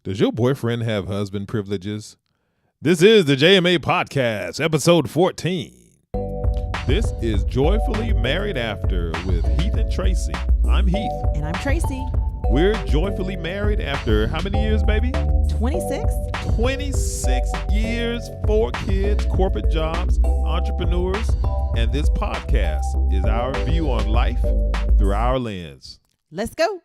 Does your boyfriend have husband privileges? This is the JMA Podcast, episode 14. This is Joyfully Married After with Heath and Tracy. I'm Heath. And I'm Tracy. We're joyfully married after how many years, baby? 26. 26 years, 4 kids, corporate jobs, entrepreneurs, and this podcast is our view on life through our lens. Let's go.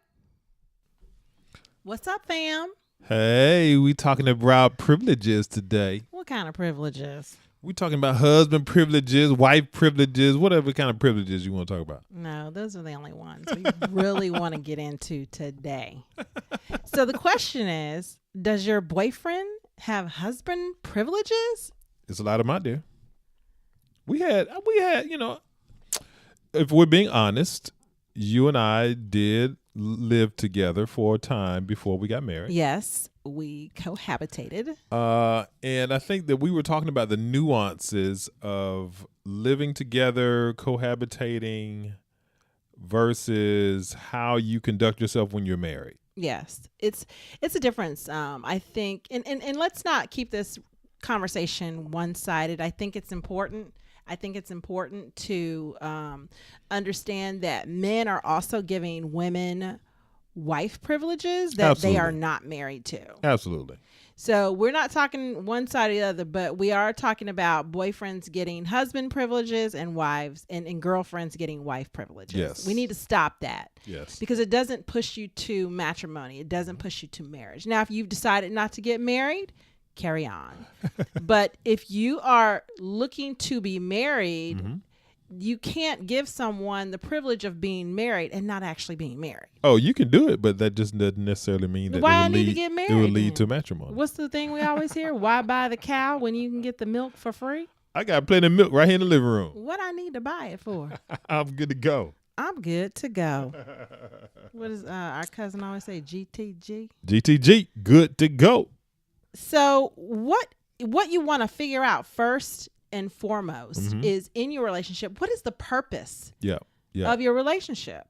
What's up, fam? Hey, we talking about privileges today. What kind of privileges? We talking about husband privileges, wife privileges, whatever kind of privileges you want to talk about. No, those are the only ones we really want to get into today. So the question is, does your boyfriend have husband privileges? It's a lot of them out there. We had, if we're being honest, you and I did live together for a time before we got married. Yes, we cohabitated. And I think that we were talking about the nuances of living together, cohabitating, versus how you conduct yourself when you're married. Yes, it's a difference. I think, and let's not keep this conversation one-sided. I think it's important to understand that men are also giving women wife privileges that Absolutely. they are not married to. Absolutely. So we're not talking one side or the other, but we are talking about boyfriends getting husband privileges and wives and girlfriends getting wife privileges. Yes. We need to stop that. Yes. Because it doesn't push you to matrimony. It doesn't push you to marriage. Now, if you've decided not to get married, carry on. But if you are looking to be married, you can't give someone the privilege of being married and not actually being married. Oh, you can do it, but that just doesn't necessarily mean that Why it I will need to lead, get married it will lead then? to matrimony. What's the thing we always hear? Why buy the cow when you can get the milk for free? I got plenty of milk right here in the living room. What I need to buy it for? I'm good to go. I'm good to go. What does our cousin always say? GTG? GTG, good to go. So what you want to figure out first and foremost is in your relationship, what is the purpose Yeah. of your relationship?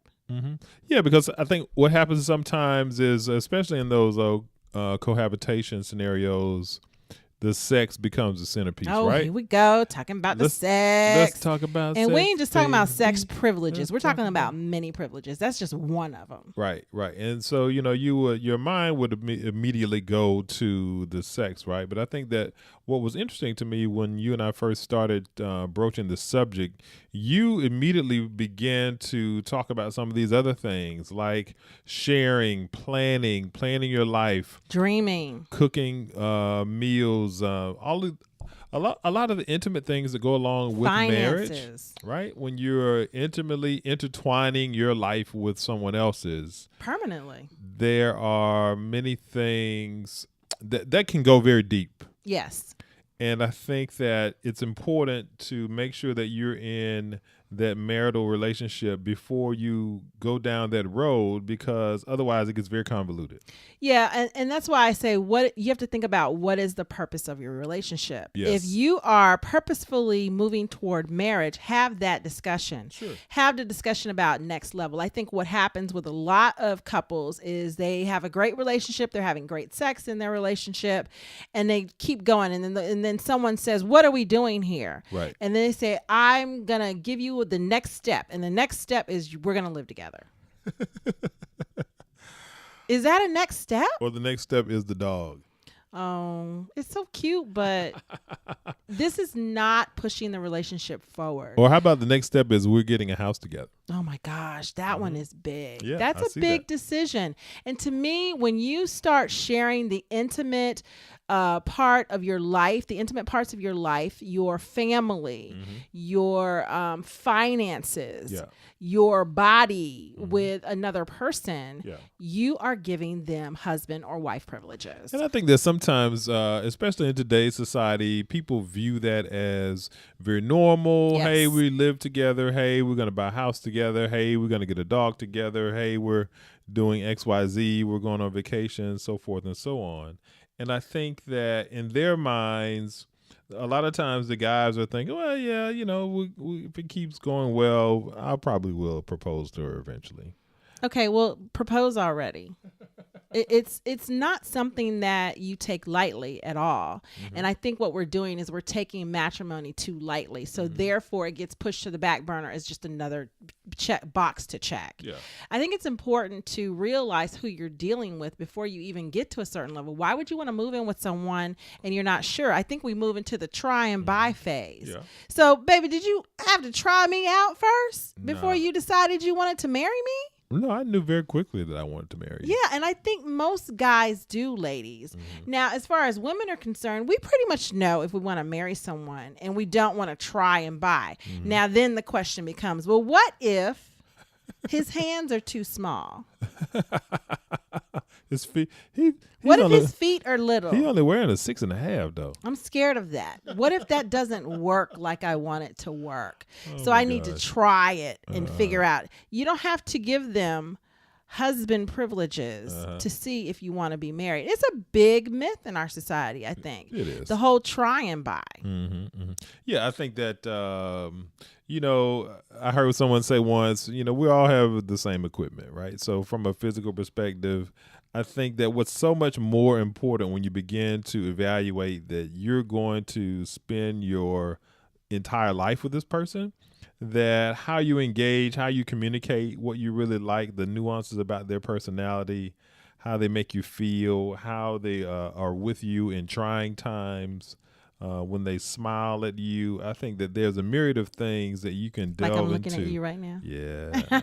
Yeah, because I think what happens sometimes is, especially in those cohabitation scenarios, the sex becomes the centerpiece, Oh, right? here we go, talking about the Let's sex. talk about And sex. we ain't just talking about sex baby. privileges. We're Let's talk talking about many privileges. That's just one of them. Right. And so, your mind would immediately go to the sex, right? But I think that what was interesting to me when you and I first started broaching the subject, you immediately began to talk about some of these other things like sharing, planning your life, Dreaming. cooking meals, a lot of the intimate things that go along with marriage, Finances. right? When you're intimately intertwining your life with someone else's, Permanently. there are many things that can go very deep. Yes. And I think that it's important to make sure that you're in that marital relationship before you go down that road, because otherwise it gets very convoluted. Yeah, and that's why I say what you have to think about, what is the purpose of your relationship. Yes. If you are purposefully moving toward marriage, have that discussion. Sure. Have the discussion about next level. I think what happens with a lot of couples is they have a great relationship, they're having great sex in their relationship, and they keep going, and then someone says, "What are we doing here?" Right. And then they say, "I'm going to give you the next step." And the next step is we're going to live together. Is that a next step? Or the next step is the dog. Oh, it's so cute, but this is not pushing the relationship forward. Or how about the next step is we're getting a house together? Oh my gosh, that one is big. Yeah, That's I a see big that. decision. And to me, when you start sharing the intimate part of your life, the intimate parts of your life, your family, your finances, Yeah. your body with another person, Yeah. you are giving them husband or wife privileges. And I think that sometimes, especially in today's society, people view that as very normal. Yes. Hey, we live together. Hey, we're going to buy a house together. Hey, we're going to get a dog together. Hey, we're doing XYZ. We're going on vacation, so forth and so on. And I think that in their minds, a lot of times the guys are thinking, well, yeah, if it keeps going well, I probably will propose to her eventually. Okay, well, propose already. It's not something that you take lightly at all. Mm-hmm. And I think what we're doing is we're taking matrimony too lightly. So therefore it gets pushed to the back burner as just another box to check. Yeah. I think it's important to realize who you're dealing with before you even get to a certain level. Why would you want to move in with someone and you're not sure? I think we move into the try and buy phase. Yeah. So, baby, did you have to try me out first before No. you decided you wanted to marry me? No, I knew very quickly that I wanted to marry you. Yeah, and I think most guys do, ladies. Now, as far as women are concerned, we pretty much know if we want to marry someone and we don't want to try and buy. Now, then the question becomes, well, what if his hands are too small? His feet. What if his feet are little? He only wearing a 6.5 though. I'm scared of that. What if that doesn't work like I want it to work? So my I need to gosh. try it and figure out. You don't have to give them husband privileges to see if you want to be married. It's a big myth in our society, I think. It is. The whole try and buy. Yeah, I think that I heard someone say once, we all have the same equipment, right? So from a physical perspective, I think that what's so much more important when you begin to evaluate that you're going to spend your entire life with this person, that how you engage, how you communicate, what you really like, the nuances about their personality, how they make you feel, how they are with you in trying times, when they smile at you. I think that there's a myriad of things that you can delve Like I'm into. looking at you right now. Yeah.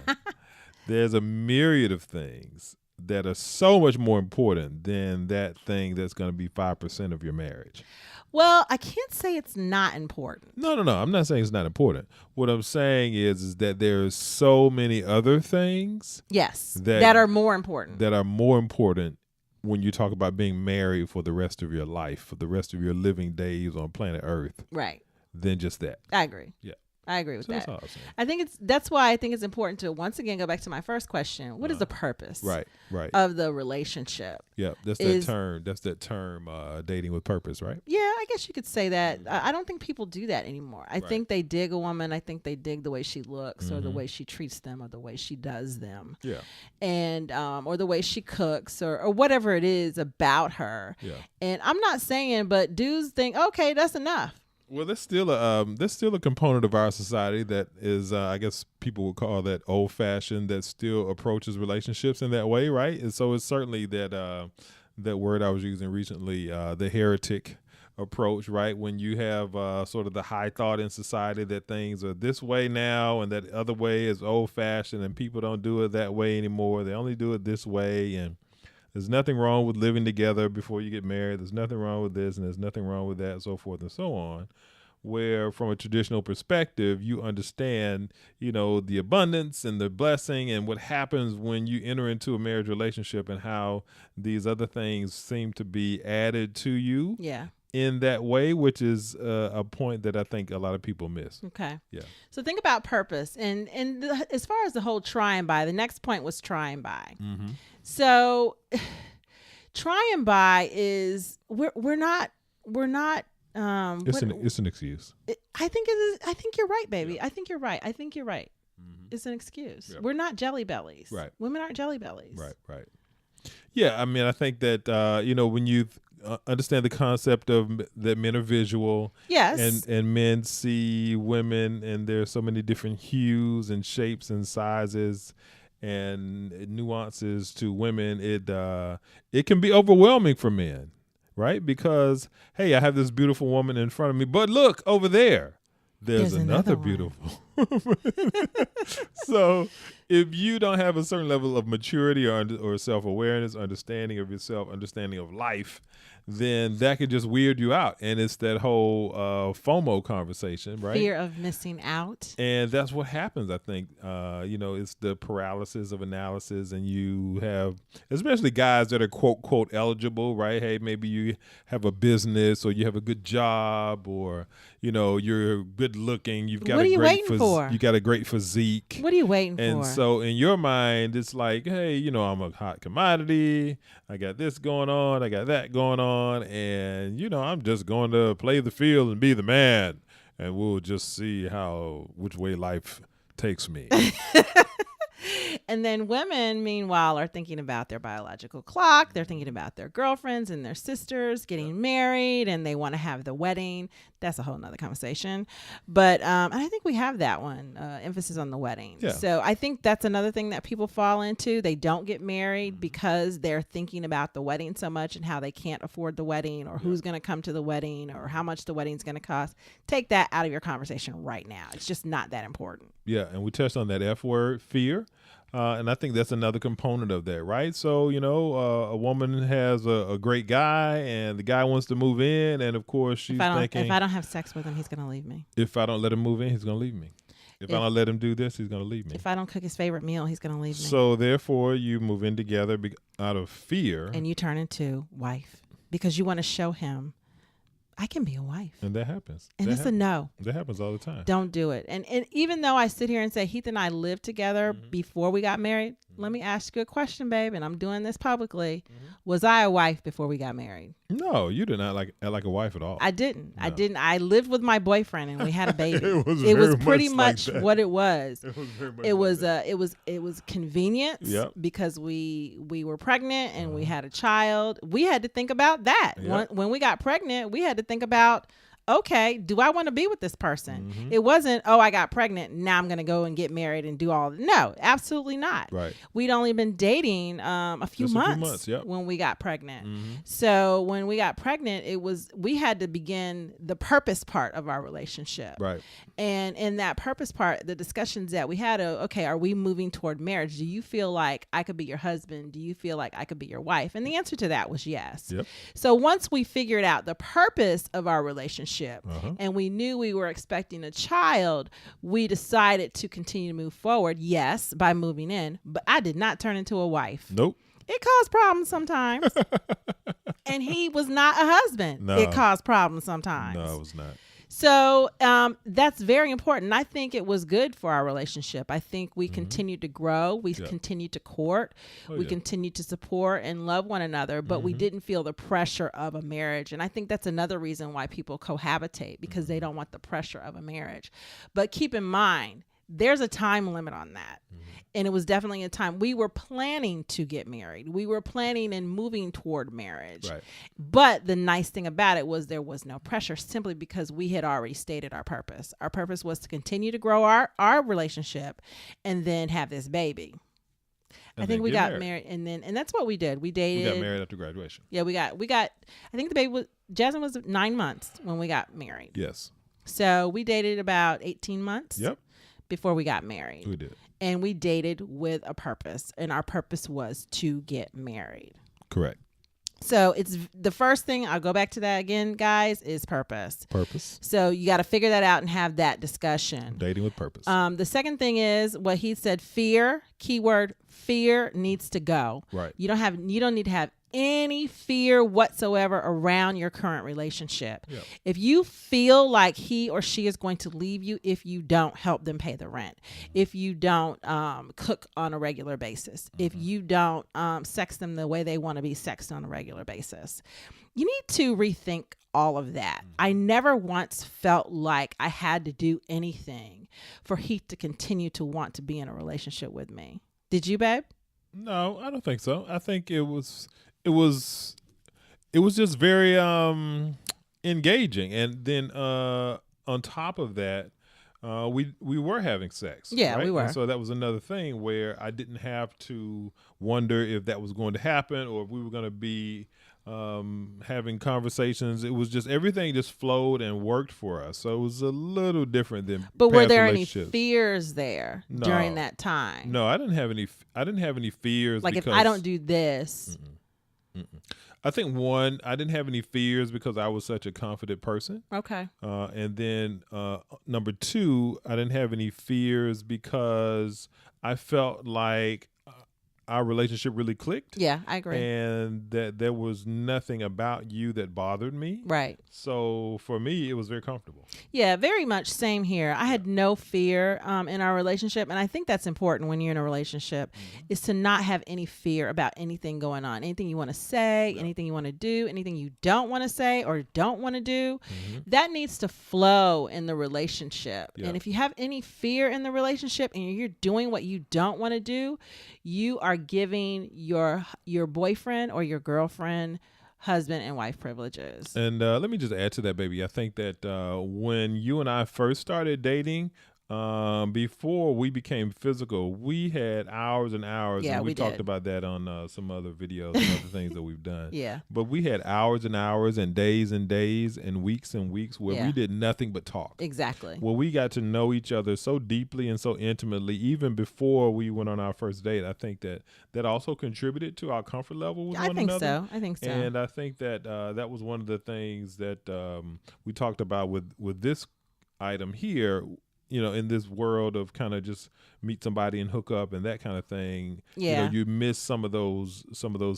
There's a myriad of things that are so much more important than that thing that's going to be 5% of your marriage. Well, I can't say it's not important. No. I'm not saying it's not important. What I'm saying is that there's so many other things Yes, That- that are more important. that are more important when you talk about being married for the rest of your life, for the rest of your living days on planet Earth, Right. than just that. I agree. Yeah. I agree with So that's that. all I'm saying. I think that's why I think it's important to once again go back to my first question. What is the purpose Right. of the relationship? Yeah, that's is- that term. That's that term, dating with purpose, right? Yeah, I guess you could say that. I don't think people do that anymore. I think they dig a woman. I think they dig the way she looks or the way she treats them or the way she does them. Yeah. And or the way she cooks or whatever it is about her. Yeah. And I'm not saying, but dudes think, okay, that's enough. Well, there's still a component of our society that is, I guess people would call that old fashioned, that still approaches relationships in that way, right? And so it's certainly that that word I was using recently, the heretic approach, right? When you have sort of the high thought in society that things are this way now and that other way is old fashioned and people don't do it that way anymore. They only do it this way, and there's nothing wrong with living together before you get married. There's nothing wrong with this and there's nothing wrong with that, and so forth and so on. Where from a traditional perspective, you understand, the abundance and the blessing and what happens when you enter into a marriage relationship and how these other things seem to be added to you Yeah. in that way, which is a point that I think a lot of people miss. Okay. Yeah. So think about purpose, and as far as the whole try and buy, the next point was try and buy. Mm-hmm. So try and buy is we're not. It's an excuse. I think it is. I think you're right, baby. I think you're right. It's an excuse. Yep. We're not jelly bellies. Right. Women aren't jelly bellies. Right. Yeah, I mean, I think that when you understand the concept of that men are visual, Yes. and men see women, and there's so many different hues and shapes and sizes and nuances to women. It can be overwhelming for men, right? Because hey, I have this beautiful woman in front of me, but look over there. There's another one. beautiful. So if you don't have a certain level of maturity or self-awareness, understanding of yourself, understanding of life, then that could just weird you out. And it's that whole FOMO conversation, right? Fear of missing out. And that's what happens, I think. It's the paralysis of analysis, and you have, especially guys that are quote eligible, right? Hey, maybe you have a business or you have a good job, or you're good looking. You've got What a are you great waiting for? You got a great physique. What are you waiting And for? so in your mind, it's like, hey, I'm a hot commodity. I got this going on. I got that going on. And, I'm just going to play the field and be the man. And we'll just see which way life takes me. And then women, meanwhile, are thinking about their biological clock. They're thinking about their girlfriends and their sisters getting married, and they want to have the wedding. That's a whole nother conversation. But and I think we have that one, emphasis on the wedding. Yeah. So I think that's another thing that people fall into. They don't get married because they're thinking about the wedding so much and how they can't afford the wedding, or who's going to come to the wedding, or how much the wedding's going to cost. Take that out of your conversation right now. It's just not that important. Yeah, and we touched on that F word, fear. And I think that's another component of that, right? So, a woman has a great guy, and the guy wants to move in, and of course she's thinking, if I don't have sex with him, he's going to leave me. if I don't let him move in, he's going to leave me. If I don't let him do this, he's going to leave me. If I don't cook his favorite meal, he's going to leave me. So therefore, you move in together out of fear, And you turn into wife because you want to show him, I can be a wife. and that happens. And it's a no. That happens all the time. Don't do it. And even though I sit here and say Heath and I lived together before we got married, let me ask you a question, babe, and I'm doing this publicly. Was I a wife before we got married? No, you did not act like a wife at all. I didn't. No. I didn't. I lived with my boyfriend and we had a baby. It was It was very pretty much like much that. what it was. It was very much It like was that. it was convenience Yep. because we were pregnant and we had a child. We had to think about that. Yep. When we got pregnant, we had to think about, okay, do I want to be with this person? Mhm. It wasn't, oh, I got pregnant, now I'm going to go and get married and do all. No, absolutely not. Right. We'd only been dating a few Just a few months, months, yep. when we got pregnant. Mhm. So when we got pregnant, we had to begin the purpose part of our relationship. Right. And in that purpose part, the discussions that we had, okay, are we moving toward marriage? Do you feel like I could be your husband? Do you feel like I could be your wife? And the answer to that was yes. Yep. So once we figured out the purpose of our relationship, Uh-huh. and we knew we were expecting a child, we decided to continue to move forward, yes, by moving in. But I did not turn into a wife. Nope. It caused problems sometimes. And he was not a husband. No. It caused problems sometimes. No, it was not. So that's very important. I think it was good for our relationship. I think we continued to grow. We Yeah. continued to court. Oh, We yeah. continued to support and love one another, but we didn't feel the pressure of a marriage. And I think that's another reason why people cohabitate, because they don't want the pressure of a marriage. But keep in mind, there's a time limit on that. And it was definitely a time we were planning to get married. We were planning and moving toward marriage. Right. But the nice thing about it was there was no pressure, simply because we had already stated our purpose. Our purpose was to continue to grow our relationship and then have this baby. And I think then we get got married, and that's what we did. We We dated. got married after graduation. Yeah, we got I think the baby was Jasmine was 9 months when we got married. Yes. So we dated about 18 months Yep. before we got married. We did. And we dated with a purpose, and our purpose was to get married. Correct. So it's the first thing, I'll go back to that again, guys, is purpose. Purpose. So you got to figure that out and have that discussion. Dating with purpose. The second thing is what he said, fear, keyword, fear needs to go. Right. You don't need to have any fear whatsoever around your current relationship. Yep. If you feel like he or she is going to leave you if you don't help them pay the rent, if you don't cook on a regular basis, if you don't sex them the way they want to be sexed on a regular basis, you need to rethink all of that. I never once felt like I had to do anything for Heath to continue to want to be in a relationship with me. Did you, babe? No, I don't think so. I think it was just very engaging, and then on top of that, we were having sex. Yeah, right? we were. And so that was another thing where I didn't have to wonder if that was going to happen or if we were going to be having conversations. It was just everything just flowed and worked for us. So it was a little different than. But were past there any relationships. fears there during No. that time? No, I didn't have any fears. Like, if because I don't do this, I think one, I didn't have any fears because I was such a confident person. okay. And then number two, I didn't have any fears because I felt like our relationship really clicked. Yeah, I agree. And that there was nothing about you that bothered me. Right. So for me, it was very comfortable. Yeah, very much same here. I had no fear in our relationship, and I think that's important when you're in a relationship, is to not have any fear about anything going on, anything you want to say, anything you want to do, anything you don't want to say or don't want to do. That needs to flow in the relationship. Yeah. And if you have any fear in the relationship and you're doing what you don't want to do, you are giving your boyfriend or your girlfriend husband and wife privileges. And let me just add to that, baby. I think that when you and I first started dating, before we became physical, we had hours and hours. Yeah, and we talked did. about that on some other videos and other things that we've done. Yeah. But we had hours and hours and days and weeks where Yeah. we did nothing but talk. Exactly. Well, we got to know each other so deeply and so intimately, even before we went on our first date. I think that also contributed to our comfort level with one another. I think so. And I think that that was one of the things that we talked about with this item here. You know, in this world of kind of just meet somebody and hook up and that kind of thing, Yeah. you know, you miss some of those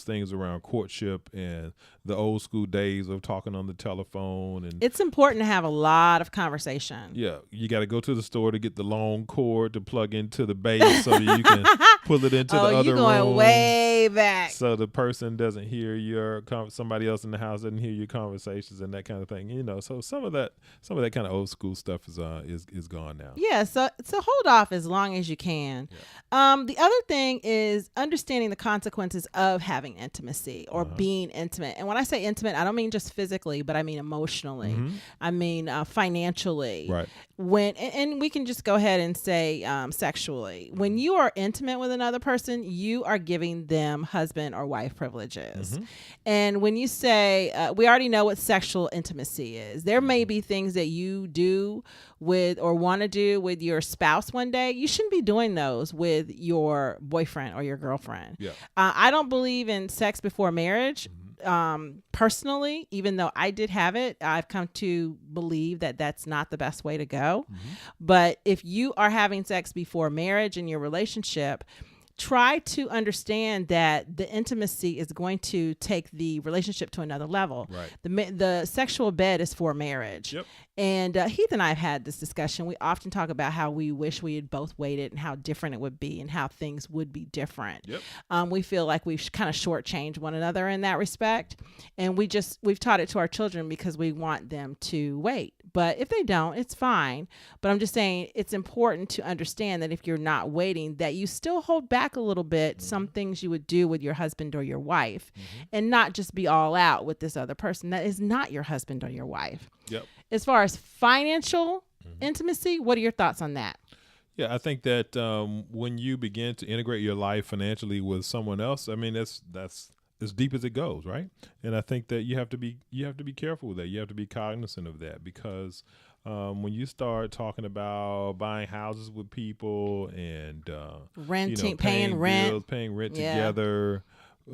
things around courtship and the old school days of talking on the telephone. And It's important to have a lot of conversation. yeah, you got to go to the store to get the long cord to plug into the base so that you can pull it into the other you're going room. way back. So the person doesn't hear somebody else in the house doesn't hear your conversations and that kind of thing. You know, so some of that kind of old school stuff is gone now. Yeah, so hold off as long as you can. Yeah. The other thing is understanding the consequences of having intimacy or being intimate. And when I say intimate, I don't mean just physically, but I mean emotionally. I mean financially. Right. And we can just go ahead and say sexually. When you are intimate with another person, you are giving them husband or wife privileges. And when you say, we already know what sexual intimacy is. There may be things that you do with or want to do with your spouse one day. You shouldn't be doing those with your boyfriend or your girlfriend. Yeah. I don't believe in sex before marriage. Personally, even though I did have it, I've come to believe that that's not the best way to go. But if you are having sex before marriage in your relationship, try to understand that the intimacy is going to take the relationship to another level. Right. The sexual bed is for marriage. Yep. And Heath and I have had this discussion. We often talk about how we wish we had both waited and how different it would be and how things would be different. Yep. We feel like we've kind of shortchanged one another in that respect. And we've taught it to our children because we want them to wait. But if they don't, it's fine. But I'm just saying it's important to understand that if you're not waiting, that you still hold back a little bit some things you would do with your husband or your wife and not just be all out with this other person that is not your husband or your wife. Yep. As far as financial intimacy, what are your thoughts on that? Yeah, I think that when you begin to integrate your life financially with someone else, I mean that's as deep as it goes, right? And I think that you have to be careful with that. You have to be cognizant of that because when you start talking about buying houses with people and Renting, paying rent, bills, paying rent together,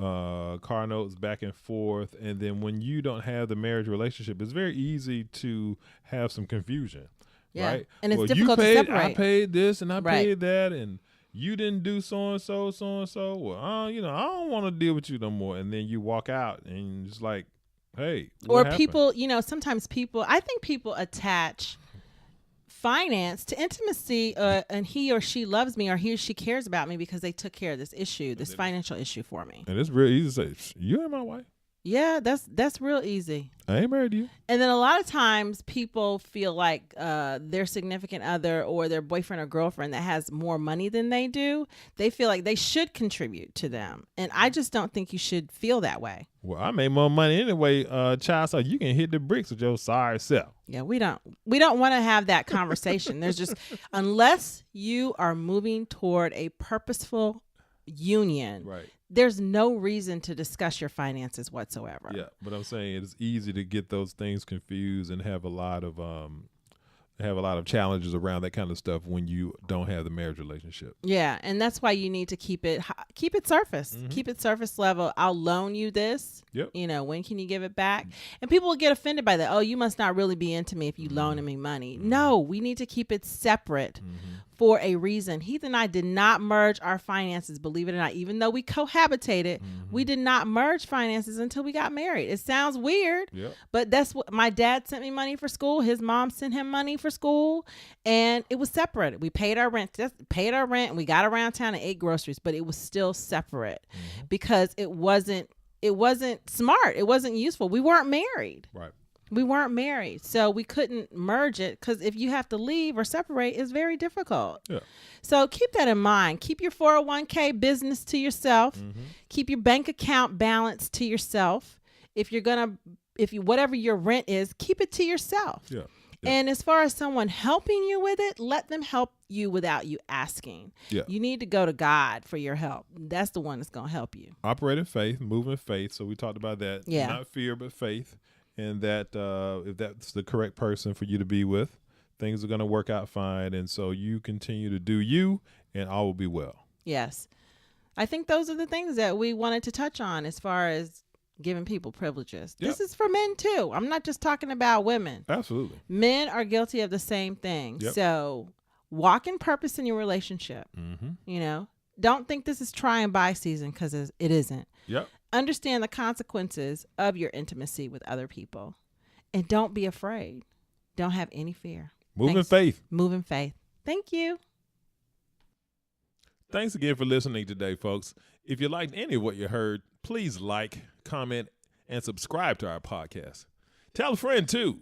car notes back and forth, and then when you don't have the marriage relationship, it's very easy to have some confusion. Yeah. Right? And it's well, difficult you to paid, separate. I paid this and I Right. paid that, and you didn't do so and so. Well, I don't want to deal with you no more. And then you walk out and it's like, hey, what Or happened? people, sometimes I think people attach finance to intimacy, and he or she loves me or he or she cares about me because they took care of this issue, this financial issue for me. And it's real easy to say, you ain't my wife. Yeah, that's real easy. I ain't married to you. And then a lot of times people feel like their significant other or their boyfriend or girlfriend that has more money than they do, they feel like they should contribute to them. And I just don't think you should feel that way. Well, I made more money anyway, child, so you can hit the bricks with your sorry self. Yeah, we don't want to have that conversation. There's just, unless you are moving toward a purposeful union, Right. there's no reason to discuss your finances whatsoever. Yeah, but I'm saying it's easy to get those things confused and have a lot of challenges around that kind of stuff when you don't have the marriage relationship. Yeah, and that's why you need to keep it surface. Keep it surface level. I'll loan you this. Yep. When can you give it back? And people will get offended by that. Oh, you must not really be into me if you loaning me money. No, we need to keep it separate for a reason. Heath and I did not merge our finances, believe it or not. Even though we cohabitated, we did not merge finances until we got married. It sounds weird, but that's what my dad sent me money for school. His mom sent him money for school, and it was separated. We paid our rent, and we got around town and ate groceries, but it was still separate because it wasn't smart. It wasn't useful. We weren't married. Right. We weren't married, so we couldn't merge it because if you have to leave or separate, it's very difficult. Yeah. So keep that in mind. Keep your 401k business to yourself. Keep your bank account balance to yourself. If whatever your rent is, keep it to yourself. Yeah. And as far as someone helping you with it, let them help you without you asking. Yeah. You need to go to God for your help. That's the one that's going to help you. Operate in faith, move in faith. So we talked about that. Yeah. Not fear, but faith. And that if that's the correct person for you to be with, things are going to work out fine. And so you continue to do you, and all will be well. Yes. I think those are the things that we wanted to touch on as far as giving people privileges. Yep. This is for men too. I'm not just talking about women. Absolutely. Men are guilty of the same thing. Yep. So walk in purpose in your relationship. You know, don't think this is try and buy season because it isn't. Yep. Understand the consequences of your intimacy with other people. And don't be afraid. Don't have any fear. Move in faith. Move in faith. Thank you. Thanks again for listening today, folks. If you liked any of what you heard, please like, comment, and subscribe to our podcast. Tell a friend, too.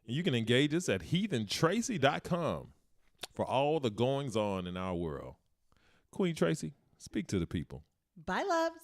And you can engage us at heathandtracy.com for all the goings on in our world. Queen Tracy, speak to the people. Bye, loves.